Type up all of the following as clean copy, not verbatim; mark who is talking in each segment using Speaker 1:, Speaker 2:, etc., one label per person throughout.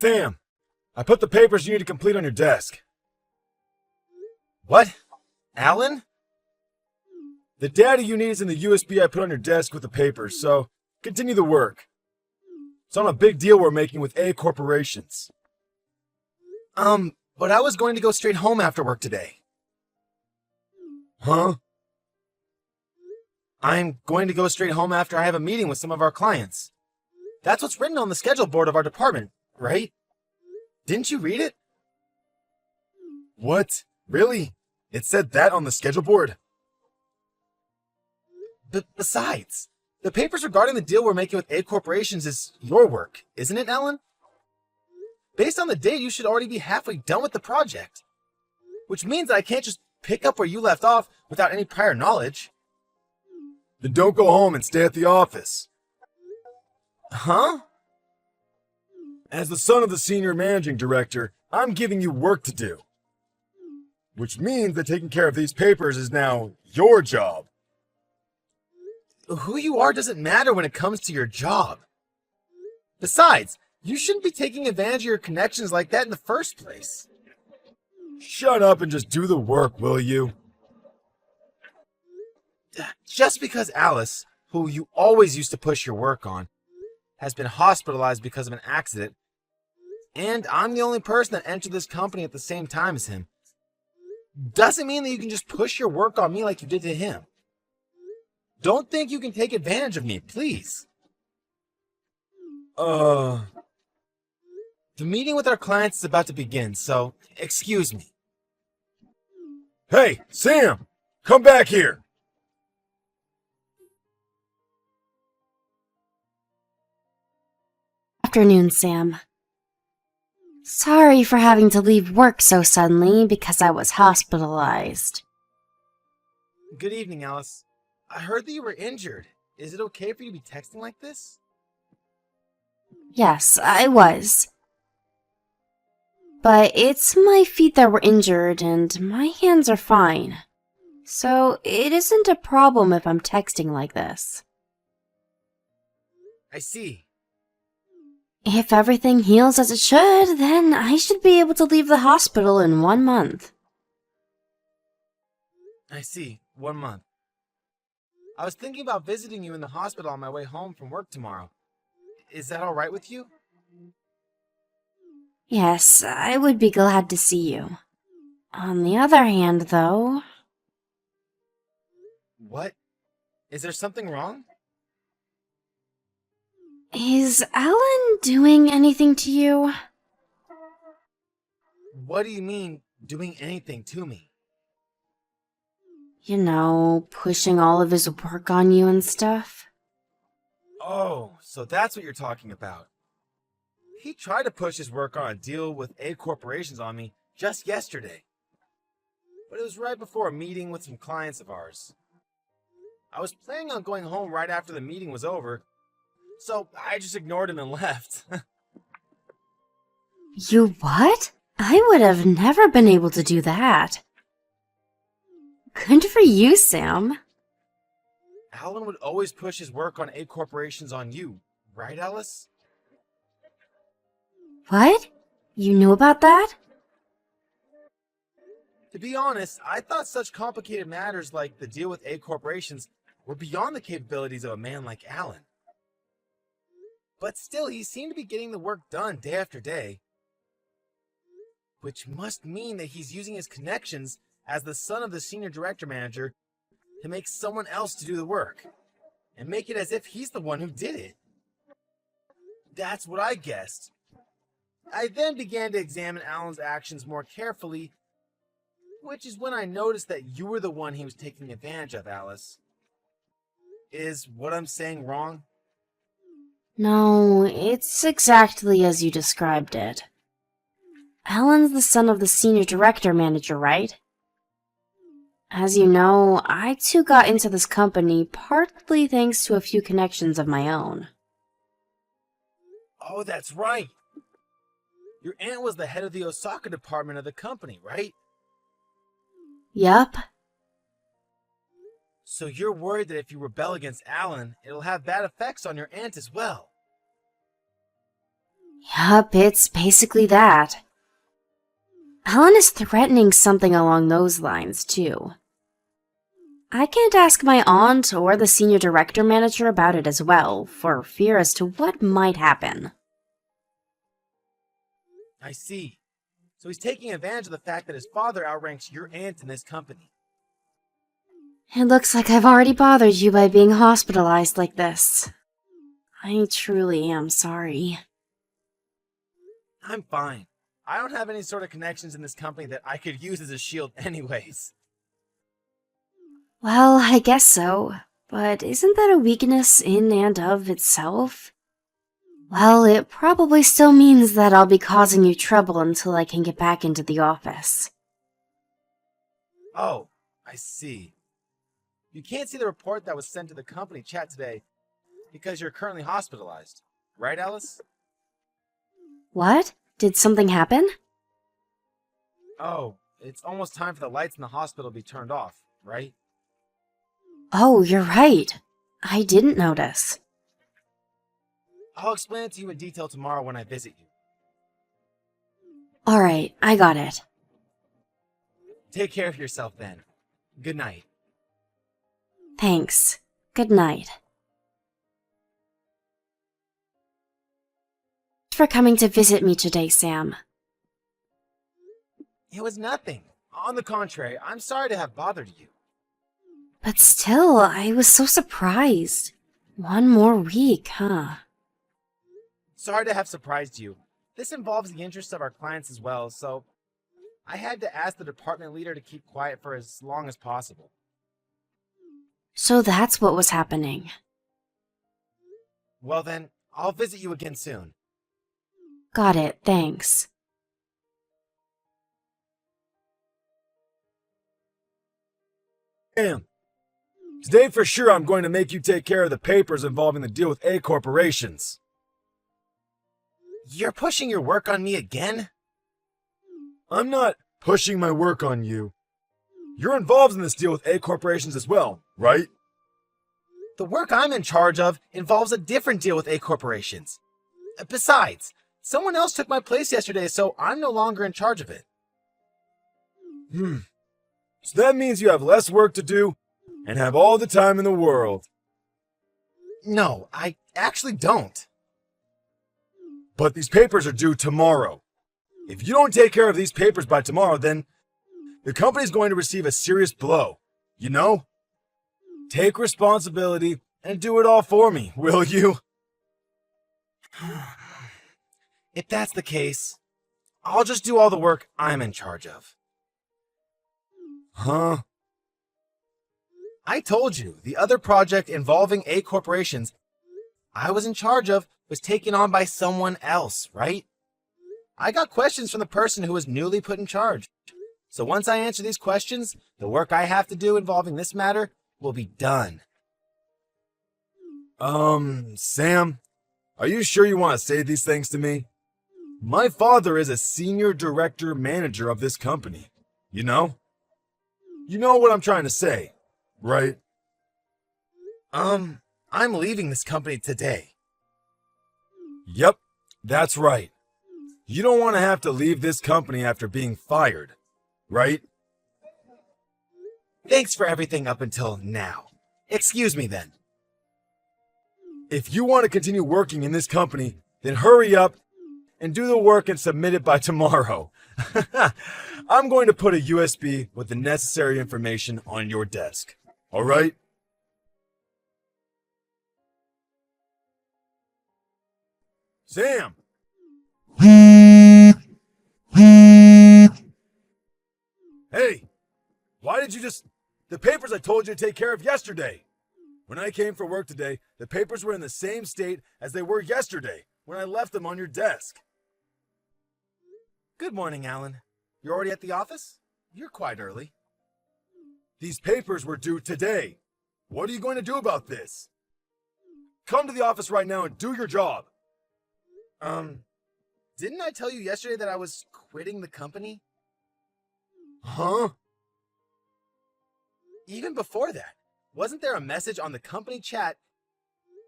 Speaker 1: Sam, I put the papers you need to complete on your desk. What? Alan? The data you need is in the USB I put on your desk with the papers, so continue the work. It's on a big deal we're making with A corporations. But I was going to go straight home after work today. Huh? I'm going to go straight home after I have a meeting with some of our clients. That's what's written on the schedule board of our department, right? Didn't you read it? What? Really? It said that on the schedule board? Besides, the papers regarding the deal we're making with A corporations is your work, isn't it, Alan? Based on the date, you should already be halfway done with the project. Which means that I can't just pick up where you left off without any prior knowledge. Then don't go home and stay at the office. Huh? As the son of the senior managing director, I'm giving you work to do. Which means that taking care of these papers is now your job. Who you are doesn't matter when it comes to your job. Besides, you shouldn't be taking advantage of your connections like that in the first place. Shut up and just do the work, will you? Just because Alice, who you always used to push your work on, has been hospitalized because of an accident, and I'm the only person that entered this company at the same time as him, doesn't mean that you can just push your work on me like you did to him. Don't think you can take advantage of me, please. The meeting with our clients is about to begin, so excuse me. Hey, Sam! Come back here!
Speaker 2: Afternoon, Sam. Sorry for having to leave work so suddenly because I was hospitalized.
Speaker 1: Good evening, Alice. I heard that you were injured. Is it okay for you to be texting like this?
Speaker 2: Yes, I was. But it's my feet that were injured and my hands are fine. So it isn't a problem if I'm texting like this.
Speaker 1: I see.
Speaker 2: If everything heals as it should, then I should be able to leave the hospital in 1 month.
Speaker 1: I see. 1 month. I was thinking about visiting you in the hospital on my way home from work tomorrow. Is that all right with you?
Speaker 2: Yes, I would be glad to see you. On the other hand, though...
Speaker 1: What? Is there something wrong?
Speaker 2: Is Alan doing anything to you?
Speaker 1: What do you mean, doing anything to me?
Speaker 2: You know, pushing all of his work on you and stuff?
Speaker 1: Oh, so that's what you're talking about. He tried to push his work on a deal with A corporations on me just yesterday. But it was right before a meeting with some clients of ours. I was planning on going home right after the meeting was over, so I just ignored him and left.
Speaker 2: You what? I would have never been able to do that. Good for you, Sam.
Speaker 1: Alan would always push his work on A corporations on you, right, Alice?
Speaker 2: What? You knew about that?
Speaker 1: To be honest, I thought such complicated matters like the deal with A corporations were beyond the capabilities of a man like Alan. But still, he seemed to be getting the work done day after day. Which must mean that he's using his connections as the son of the senior director manager to make someone else to do the work. And make it as if he's the one who did it. That's what I guessed. I then began to examine Alan's actions more carefully, which is when I noticed that you were the one he was taking advantage of, Alice. Is what I'm saying wrong?
Speaker 2: No, it's exactly as you described it. Alan's the son of the senior director manager, right? As you know, I too got into this company partly thanks to a few connections of my own.
Speaker 1: Oh, that's right. Your aunt was the head of the Osaka department of the company, right?
Speaker 2: Yup.
Speaker 1: So you're worried that if you rebel against Alan, it'll have bad effects on your aunt as well.
Speaker 2: Yup, it's basically that. Alan is threatening something along those lines, too. I can't ask my aunt or the senior director manager about it as well, for fear as to what might happen.
Speaker 1: I see. So he's taking advantage of the fact that his father outranks your aunt in this company.
Speaker 2: It looks like I've already bothered you by being hospitalized like this. I truly am sorry.
Speaker 1: I'm fine. I don't have any sort of connections in this company that I could use as a shield anyways.
Speaker 2: Well, I guess so. But isn't that a weakness in and of itself? Well, it probably still means that I'll be causing you trouble until I can get back into the office.
Speaker 1: Oh, I see. You can't see the report that was sent to the company chat today because you're currently hospitalized. Right, Alice?
Speaker 2: What? Did something happen?
Speaker 1: Oh, it's almost time for the lights in the hospital to be turned off, right?
Speaker 2: Oh, you're right. I didn't notice.
Speaker 1: I'll explain it to you in detail tomorrow when I visit you.
Speaker 2: Alright, I got it.
Speaker 1: Take care of yourself then. Good night.
Speaker 2: Thanks. Good night. Thanks for coming to visit me today, Sam.
Speaker 1: It was nothing. On the contrary, I'm sorry to have bothered you.
Speaker 2: But still, I was so surprised. 1 more week, huh?
Speaker 1: Sorry to have surprised you. This involves the interests of our clients as well, so I had to ask the department leader to keep quiet for as long as possible.
Speaker 2: So that's what was happening.
Speaker 1: Well then, I'll visit you again soon.
Speaker 2: Got it, thanks.
Speaker 3: Damn. Today for sure I'm going to make you take care of the papers involving the deal with A corporations.
Speaker 1: You're pushing your work on me again?
Speaker 3: I'm not pushing my work on you. You're involved in this deal with A corporations as well, right?
Speaker 1: The work I'm in charge of involves a different deal with A corporations. Besides, someone else took my place yesterday, so I'm no longer in charge of it.
Speaker 3: So that means you have less work to do and have all the time in the world.
Speaker 1: No, I actually don't.
Speaker 3: But these papers are due tomorrow. If you don't take care of these papers by tomorrow, then the company's going to receive a serious blow. You know? Take responsibility and do it all for me, will you?
Speaker 1: If that's the case, I'll just do all the work I'm in charge of.
Speaker 3: Huh?
Speaker 1: I told you, the other project involving A corporations I was in charge of was taken on by someone else, right? I got questions from the person who was newly put in charge. So once I answer these questions, the work I have to do involving this matter will be done.
Speaker 3: Sam, are you sure you want to say these things to me? My father is a senior director manager of this company. You know? You know what I'm trying to say, right?
Speaker 1: I'm leaving this company today.
Speaker 3: Yep, that's right. You don't want to have to leave this company after being fired, right?
Speaker 1: Thanks for everything up until now. Excuse me then.
Speaker 3: If you want to continue working in this company, then hurry up and do the work and submit it by tomorrow. I'm going to put a USB with the necessary information on your desk. All right? Sam! Hey! Why did you just... The papers I told you to take care of yesterday! When I came for work today, the papers were in the same state as they were yesterday, when I left them on your desk.
Speaker 1: Good morning, Alan. You're already at the office? You're quite early.
Speaker 3: These papers were due today. What are you going to do about this? Come to the office right now and do your job.
Speaker 1: Didn't I tell you yesterday that I was quitting the company?
Speaker 3: Huh?
Speaker 1: Even before that, wasn't there a message on the company chat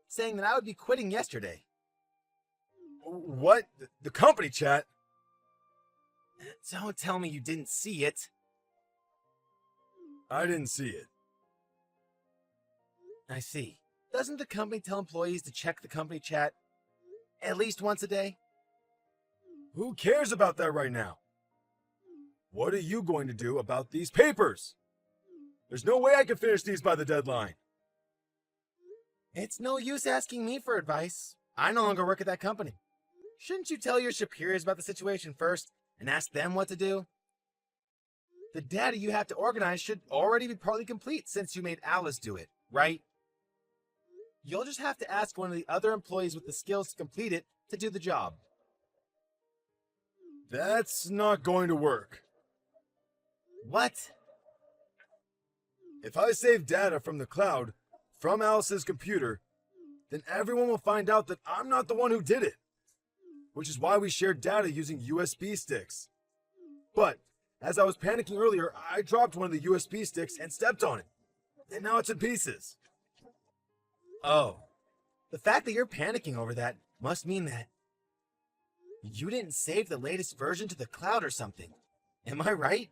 Speaker 1: saying that I would be quitting yesterday?
Speaker 3: What? The company chat?
Speaker 1: Don't tell me you didn't see it.
Speaker 3: I didn't see it.
Speaker 1: I see. Doesn't the company tell employees to check the company chat at least once a day?
Speaker 3: Who cares about that right now? What are you going to do about these papers? There's no way I can finish these by the deadline.
Speaker 1: It's no use asking me for advice. I no longer work at that company. Shouldn't you tell your superiors about the situation first and ask them what to do? The data you have to organize should already be partly complete since you made Alice do it, right? You'll just have to ask one of the other employees with the skills to complete it to do the job.
Speaker 3: That's not going to work.
Speaker 1: What?
Speaker 3: If I save data from the cloud, from Alice's computer, then everyone will find out that I'm not the one who did it. Which is why we shared data using USB sticks. But, as I was panicking earlier, I dropped one of the USB sticks and stepped on it. And now it's in pieces.
Speaker 1: Oh. The fact that you're panicking over that must mean that you didn't save the latest version to the cloud or something. Am I right?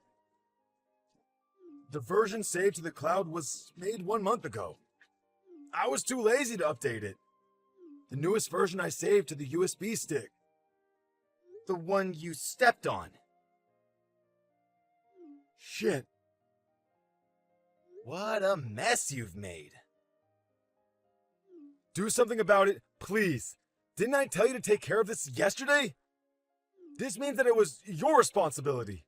Speaker 3: The version saved to the cloud was made 1 month ago. I was too lazy to update it. The newest version I saved to the USB stick.
Speaker 1: The one you stepped on.
Speaker 3: Shit.
Speaker 1: What a mess you've made.
Speaker 3: Do something about it, please. Didn't I tell you to take care of this yesterday? This means that it was your responsibility.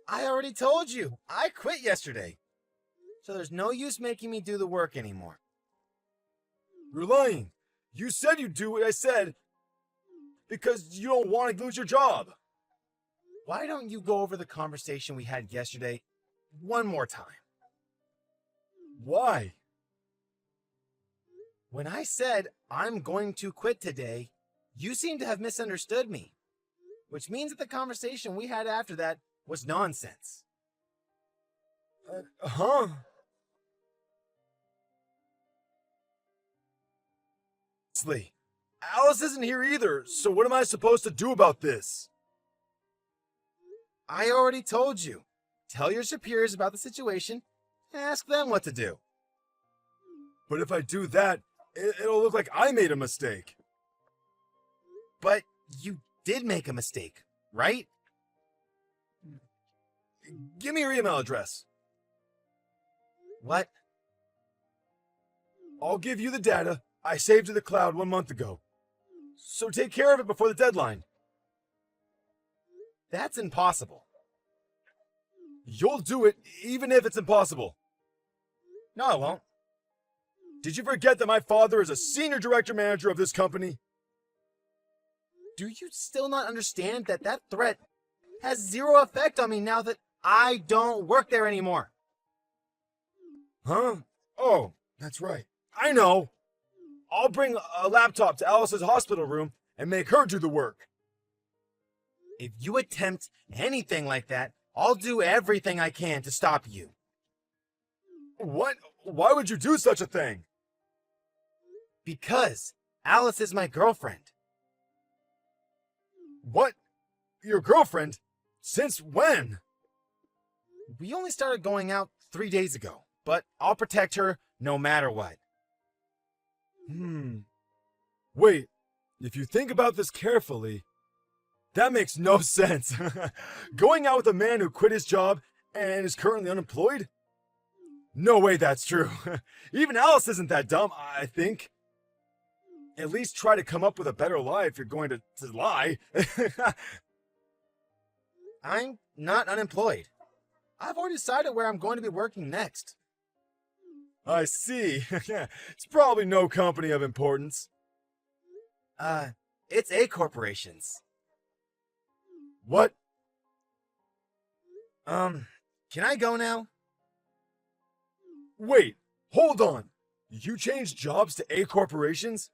Speaker 1: I already told you. I quit yesterday. So there's no use making me do the work anymore.
Speaker 3: You're lying. You said you'd do what I said because you don't want to lose your job.
Speaker 1: Why don't you go over the conversation we had yesterday one more time?
Speaker 3: Why?
Speaker 1: When I said I'm going to quit today, you seem to have misunderstood me, which means that the conversation we had after that was nonsense.
Speaker 3: Huh? Honestly, Alice isn't here either, so what am I supposed to do about this?
Speaker 1: I already told you. Tell your superiors about the situation and ask them what to do.
Speaker 3: But if I do that, it'll look like I made a mistake.
Speaker 1: But you did make a mistake, right?
Speaker 3: Give me your email address.
Speaker 1: What?
Speaker 3: I'll give you the data I saved to the cloud 1 month ago. So take care of it before the deadline.
Speaker 1: That's impossible.
Speaker 3: You'll do it even if it's impossible.
Speaker 1: No, I won't.
Speaker 3: Did you forget that my father is a senior director manager of this company?
Speaker 1: Do you still not understand that that threat has zero effect on me now that I don't work there anymore?
Speaker 3: Huh? Oh, that's right. I know. I'll bring a laptop to Alice's hospital room and make her do the work.
Speaker 1: If you attempt anything like that, I'll do everything I can to stop you.
Speaker 3: What? Why would you do such a thing?
Speaker 1: Because Alice is my girlfriend.
Speaker 3: What? Your girlfriend? Since when?
Speaker 1: We only started going out 3 days ago, but I'll protect her no matter what.
Speaker 3: Wait, if you think about this carefully, that makes no sense. Going out with a man who quit his job and is currently unemployed? No way that's true. Even Alice isn't that dumb, I think. At least try to come up with a better lie if you're going to lie.
Speaker 1: I'm not unemployed. I've already decided where I'm going to be working next.
Speaker 3: I see. It's probably no company of importance.
Speaker 1: It's A corporations.
Speaker 3: What?
Speaker 1: Can I go now?
Speaker 3: Wait, hold on. You changed jobs to A corporations?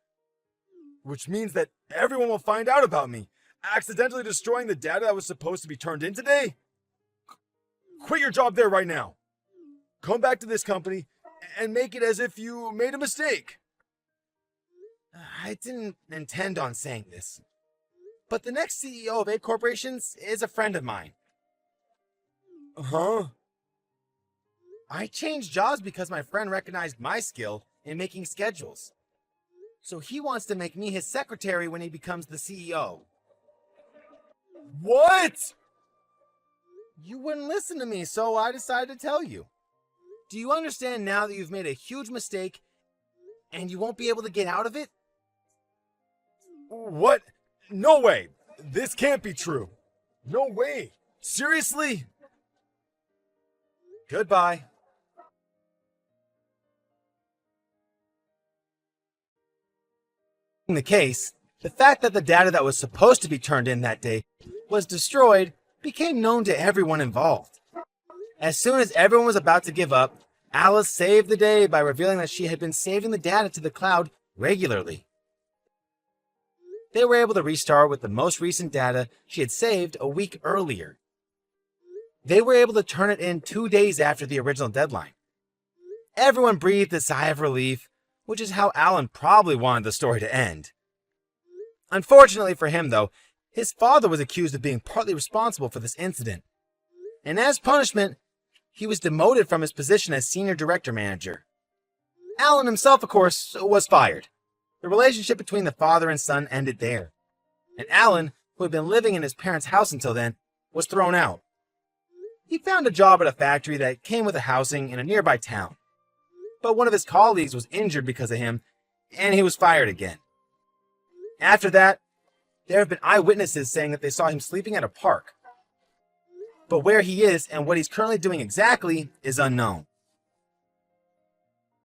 Speaker 3: Which means that everyone will find out about me, accidentally destroying the data that was supposed to be turned in today? Quit your job there right now. Come back to this company and make it as if you made a mistake.
Speaker 1: I didn't intend on saying this, but the next CEO of 8 Corporations is a friend of mine.
Speaker 3: Huh?
Speaker 1: I changed jobs because my friend recognized my skill in making schedules. So he wants to make me his secretary when he becomes the CEO.
Speaker 3: What?
Speaker 1: You wouldn't listen to me, so I decided to tell you. Do you understand now that you've made a huge mistake and you won't be able to get out of it?
Speaker 3: What? No way. This can't be true. No way. Seriously?
Speaker 1: Goodbye. In the case, the fact that the data that was supposed to be turned in that day was destroyed became known to everyone involved. As soon as everyone was about to give up, Alice saved the day by revealing that she had been saving the data to the cloud regularly. They were able to restart with the most recent data she had saved a week earlier. They were able to turn it in 2 days after the original deadline. Everyone breathed a sigh of relief, which is how Alan probably wanted the story to end. Unfortunately for him, though, his father was accused of being partly responsible for this incident. And as punishment, he was demoted from his position as senior director manager. Alan himself, of course, was fired. The relationship between the father and son ended there. And Alan, who had been living in his parents' house until then, was thrown out. He found a job at a factory that came with a housing in a nearby town. But one of his colleagues was injured because of him, and he was fired again. After that, there have been eyewitnesses saying that they saw him sleeping at a park. But where he is and what he's currently doing exactly is unknown.